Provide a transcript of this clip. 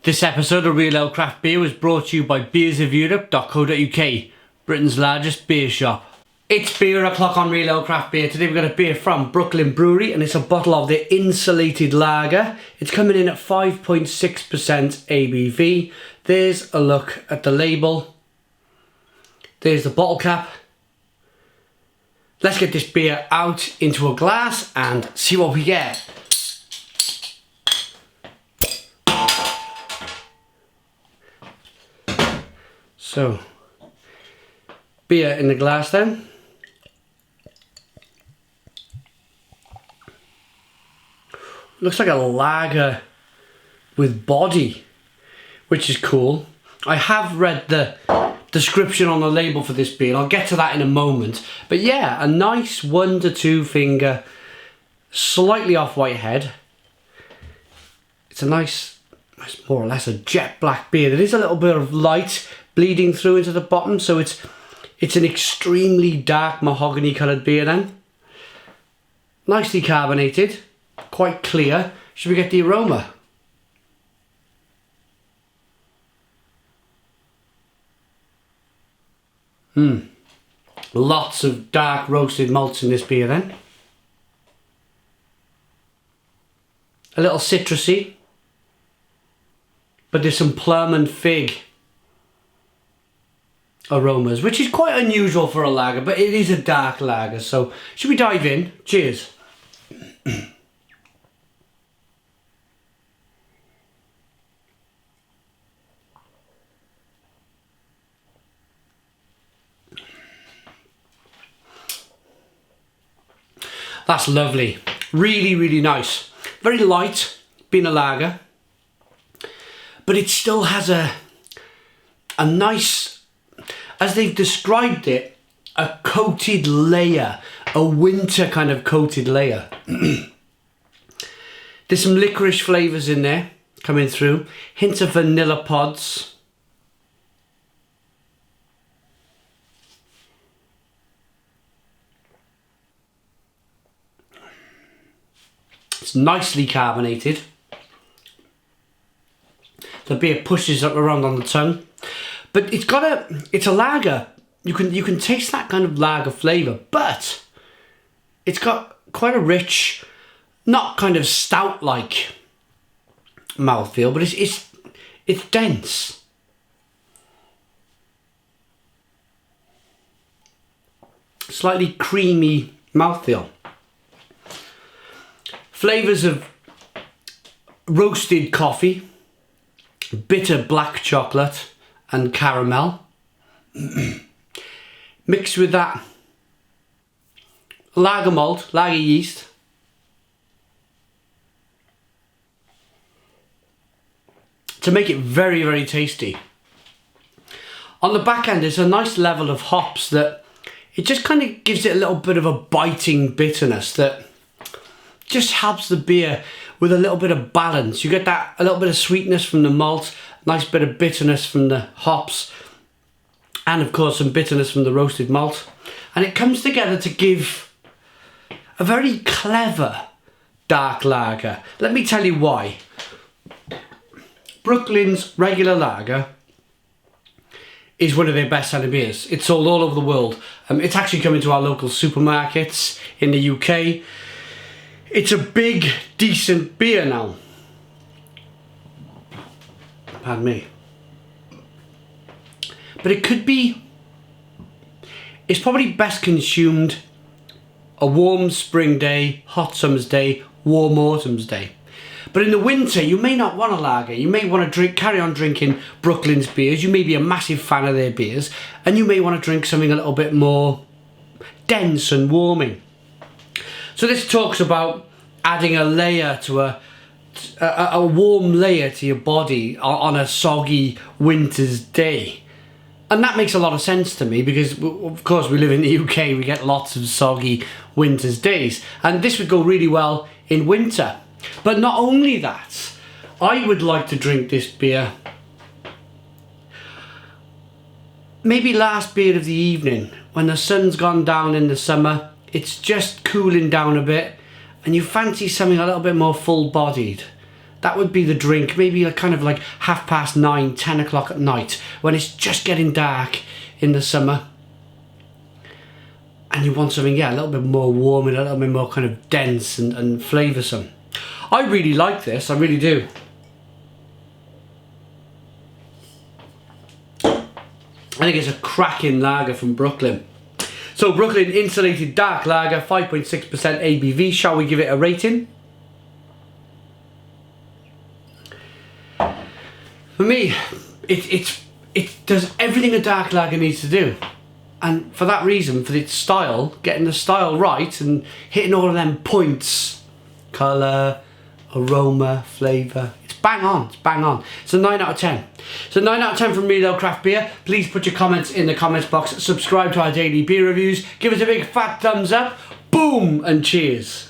This episode of Real Ale Craft Beer was brought to you by beersofeurope.co.uk, Britain's largest beer shop. It's beer o'clock on Real Ale Craft Beer. Today we've got a beer from Brooklyn Brewery and it's a bottle of the Insulated lager. It's coming in at 5.6% ABV. There's a look at the label. There's the bottle cap. Let's get this beer out into a glass and see what we get. So, beer in the glass then. Looks like a lager with body, which is cool. I have read the description on the label for this beer, and I'll get to that in a moment. But yeah, a nice 1 to 2 finger, slightly off-white head. It's a nice, it's more or less a jet black beer. There is a little bit of light bleeding through into the bottom, so it's an extremely dark mahogany coloured beer then. Nicely carbonated, quite clear. Should we get the aroma? Lots of dark roasted malts in this beer then. A little citrusy, but there's some plum and fig aromas, which is quite unusual for a lager, but it is a dark lager. So should we dive in? Cheers. That's lovely. Really, really nice. Very light, being a lager, but it still has a nice, as they've described it, a coated layer, a winter kind of coated layer. There's some licorice flavours in there coming through, hints of vanilla pods. It's nicely carbonated. The beer pushes up around on the tongue. But it's a lager. You can taste that kind of lager flavour, but it's got quite a rich, not kind of stout-like mouthfeel, but it's dense. Slightly creamy mouthfeel. Flavours of roasted coffee, bitter black chocolate and caramel, mixed with that lager malt, lager yeast. To make it very, very tasty. On the back end, there's a nice level of hops that it just kind of gives it a little bit of a biting bitterness that just helps the beer with a little bit of balance. You get that, a little bit of sweetness from the malt, nice bit of bitterness from the hops, and of course some bitterness from the roasted malt. And it comes together to give a very clever dark lager. Let me tell you why. Brooklyn's regular lager is one of their best selling beers. It's sold all over the world. It's actually coming to our local supermarkets in the UK. It's a big, decent beer now. Pardon me. But it's probably best consumed a warm spring day, hot summer's day, warm autumn's day. But in the winter, you may not want a lager. You may want to carry on drinking Brooklyn's beers. You may be a massive fan of their beers. And you may want to drink something a little bit more dense and warming. So this talks about adding a layer to a warm layer to your body on a soggy winter's day. And that makes a lot of sense to me because, of course, we live in the UK, we get lots of soggy winter's days. And this would go really well in winter. But not only that, I would like to drink this beer maybe last beer of the evening when the sun's gone down in the summer, it's just cooling down a bit and you fancy something a little bit more full-bodied. that would be the drink, maybe like kind of like 9:30, 10 o'clock at night, when it's just getting dark in the summer. And you want something, yeah, a little bit more warm and a little bit more kind of dense and flavoursome. I really like this, I really do. I think it's a cracking lager from Brooklyn. So Brooklyn Insulated Dark Lager, 5.6% ABV. Shall we give it a rating? For me, it does everything a dark lager needs to do. And for that reason, for its style, getting the style right and hitting all of them points, colour, aroma, flavour, it's bang on, it's bang on. It's a 9 out of 10. So 9 out of 10 from me, Little Craft Beer. Please put your comments in the comments box, subscribe to our daily beer reviews, give us a big fat thumbs up, boom, and cheers.